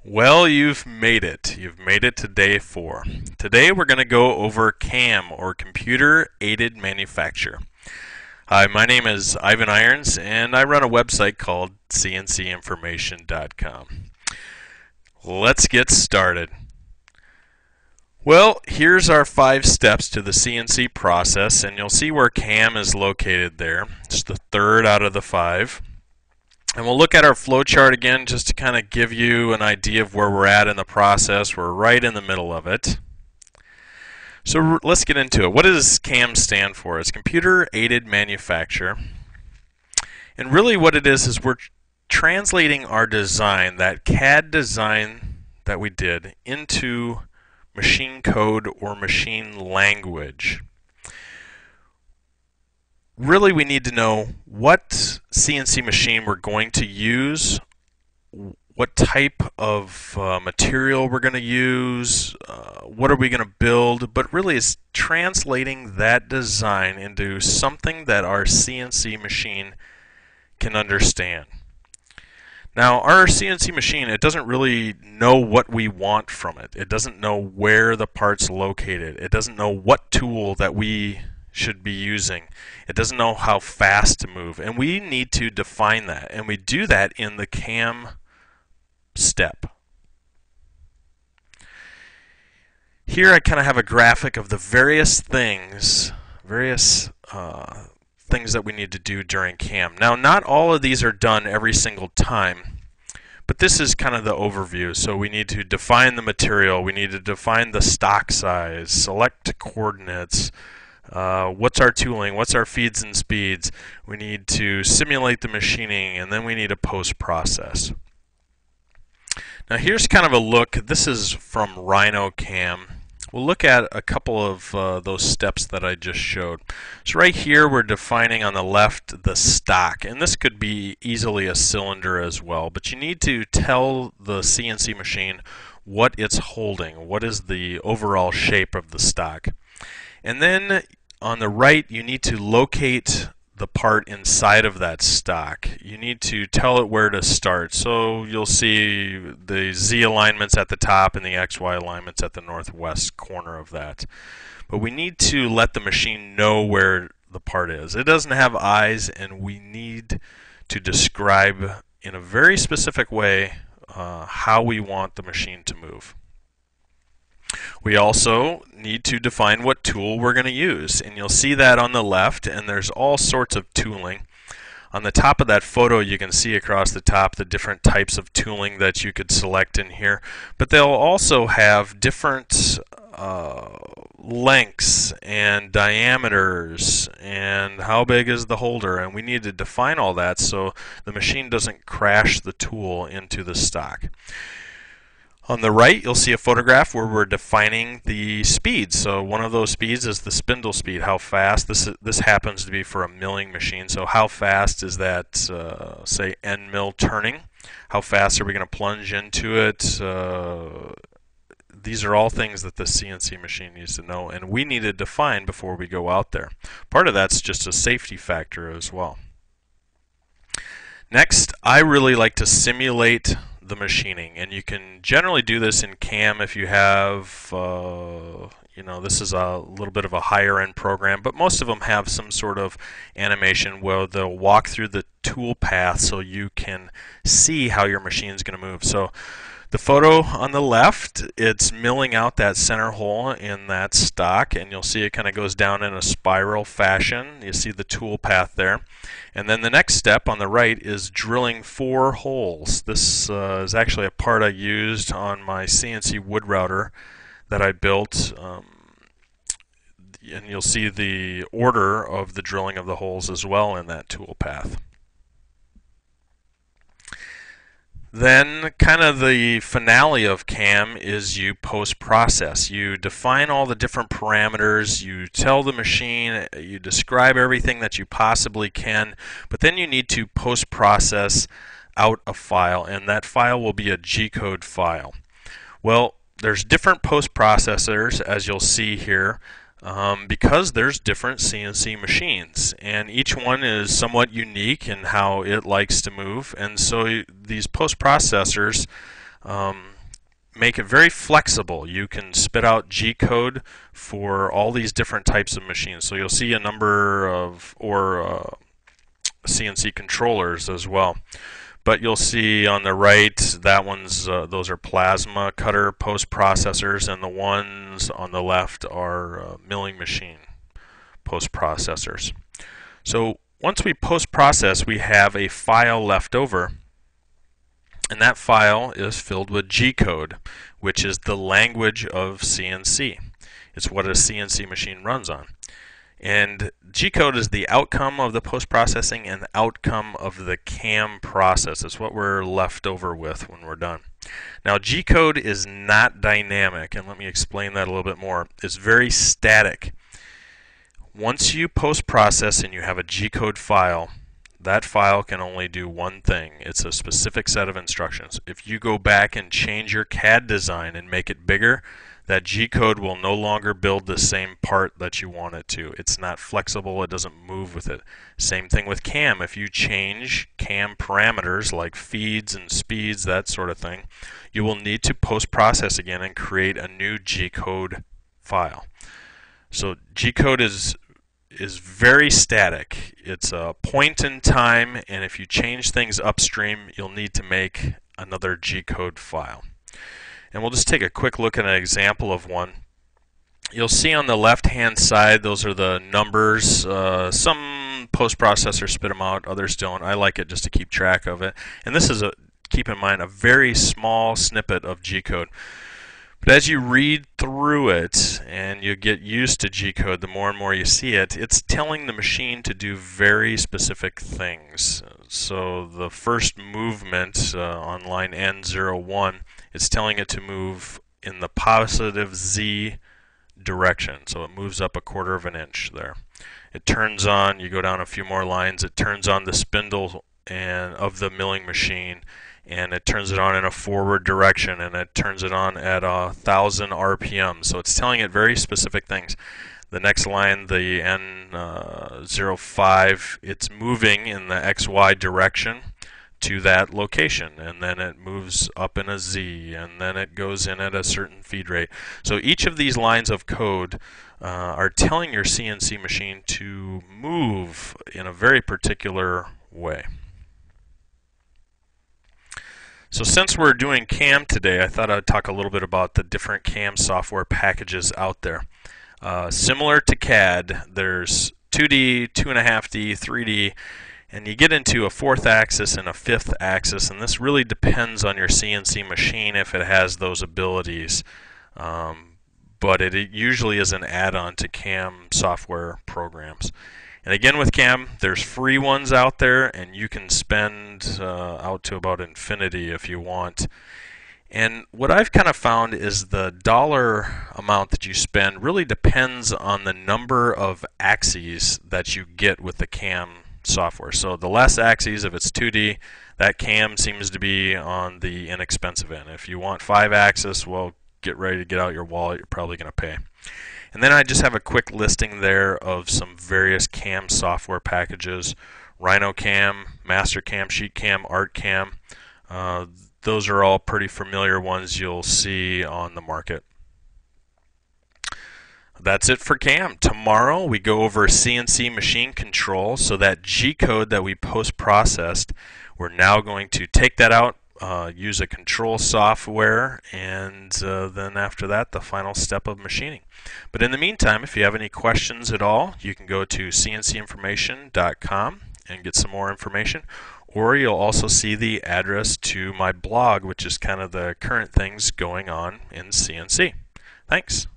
Well, you've made it. You've made it to day 4. Today we're going to go over CAM, or Computer Aided Manufacture. Hi, my name is Ivan Irons, and I run a website called CNCinformation.com. Let's get started. Well, here's our 5 steps to the CNC process, and you'll see where CAM is located there. It's the third out of the 5. And we'll look at our flowchart again just to kind of give you an idea of where we're at in the process. We're right in the middle of it. So let's get into it. What does CAM stand for? It's Computer Aided Manufacture. And really what it is we're translating our design, that CAD design that we did, into machine code or machine language. Really, we need to know what CNC machine we're going to use, what type of material we're going to use, what are we going to build, but really it's translating that design into something that our CNC machine can understand. Now, our CNC machine, it doesn't really know what we want from it. It doesn't know where the part's located. It doesn't know what tool that we should be using. It doesn't know how fast to move, and we need to define that, and we do that in the CAM step. Here I kind of have a graphic of the various things that we need to do during CAM. Now, not all of these are done every single time, but this is kind of the overview. So we need to define the material, we need to define the stock size, select coordinates, what's our tooling, what's our feeds and speeds. We need to simulate the machining, and then we need a post-process. Now here's kind of a look. This is from Rhino CAM. We'll look at a couple of those steps that I just showed. So right here we're defining on the left the stock, and this could be easily a cylinder as well, but you need to tell the CNC machine what it's holding, what is the overall shape of the stock. And then on the right, you need to locate the part inside of that stock. You need to tell it where to start. So you'll see the Z alignments at the top and the XY alignments at the northwest corner of that. But we need to let the machine know where the part is. It doesn't have eyes, and we need to describe in a very specific way how we want the machine to move. We also need to define what tool we're going to use, and you'll see that on the left, and there's all sorts of tooling. On the top of that photo, you can see across the top the different types of tooling that you could select in here, but they'll also have different lengths and diameters and how big is the holder, and we need to define all that so the machine doesn't crash the tool into the stock. On the right, you'll see a photograph where we're defining the speed. So one of those speeds is the spindle speed, how fast. This happens to be for a milling machine. So how fast is that, say, end mill turning? How fast are we going to plunge into it? These are all things that the CNC machine needs to know, and we need to define before we go out there. Part of that's just a safety factor as well. Next, I really like to simulate the machining, and you can generally do this in CAM if you have this is a little bit of a higher end program, but most of them have some sort of animation where they'll walk through the tool path so you can see how your machine is going to move. So the photo on the left, it's milling out that center hole in that stock, and you'll see it kind of goes down in a spiral fashion. You see the tool path there. And then the next step on the right is drilling 4 holes. This is actually a part I used on my CNC wood router that I built. And you'll see the order of the drilling of the holes as well in that tool path. Then kind of the finale of CAM is you post-process. You define all the different parameters, you tell the machine, you describe everything that you possibly can, but then you need to post-process out a file, and that file will be a G-code file. Well, there's different post-processors, as you'll see here. because there's different CNC machines, and each one is somewhat unique in how it likes to move, and so these post processors make it very flexible. You can spit out G-code for all these different types of machines. So you'll see a number of CNC controllers as well. But you'll see on the right, that one's those are plasma cutter post processors, and the ones on the left are milling machine post processors. So once we post process, we have a file left over, and that file is filled with G-code, which is the language of CNC. It's what a CNC machine runs on. And G-code is the outcome of the post-processing and the outcome of the CAM process. It's what we're left over with when we're done. Now, G-code is not dynamic, and let me explain that a little bit more. It's very static. Once you post-process and you have a G-code file, that file can only do one thing. It's a specific set of instructions. If you go back and change your CAD design and make it bigger, that G-code will no longer build the same part that you want it to. It's not flexible, it doesn't move with it. Same thing with CAM. If you change CAM parameters like feeds and speeds, that sort of thing, you will need to post-process again and create a new G-code file. So G-code is very static. It's a point in time, and if you change things upstream, you'll need to make another G-code file. And we'll just take a quick look at an example of one. You'll see on the left-hand side, those are the numbers. Some post-processors spit them out, others don't. I like it just to keep track of it. And this is, keep in mind, a very small snippet of G-code. But as you read through it and you get used to G-code, the more and more you see it, it's telling the machine to do very specific things. So the first movement on line N01, it's telling it to move in the positive Z direction. So it moves up 1/4 of an inch there. It turns on, you go down a few more lines, it turns on the spindle of the milling machine, and it turns it on in a forward direction, and it turns it on at 1,000 RPM. So it's telling it very specific things. The next line, the N05, it's moving in the XY direction to that location, and then it moves up in a Z, and then it goes in at a certain feed rate. So each of these lines of code are telling your CNC machine to move in a very particular way. So since we're doing CAM today, I thought I'd talk a little bit about the different CAM software packages out there. Similar to CAD, there's 2D, 2.5D, 3D, and you get into a 4th axis and a 5th axis, and this really depends on your CNC machine if it has those abilities. But it usually is an add-on to CAM software programs. And again, with CAM, there's free ones out there, and you can spend out to about infinity if you want. And what I've kind of found is the dollar amount that you spend really depends on the number of axes that you get with the CAM software. So the less axes, if it's 2D, that CAM seems to be on the inexpensive end. If you want 5 axis, well, get ready to get out your wallet, you're probably going to pay. And then I just have a quick listing there of some various CAM software packages: RhinoCam, MasterCam, SheetCam, ArtCam. Those are all pretty familiar ones you'll see on the market. That's it for CAM. Tomorrow we go over CNC machine control. So that G-code that we post-processed, we're now going to take that out, use a control software, and then after that, the final step of machining. But in the meantime, if you have any questions at all, you can go to cncinformation.com and get some more information. Or you'll also see the address to my blog, which is kind of the current things going on in CNC. Thanks.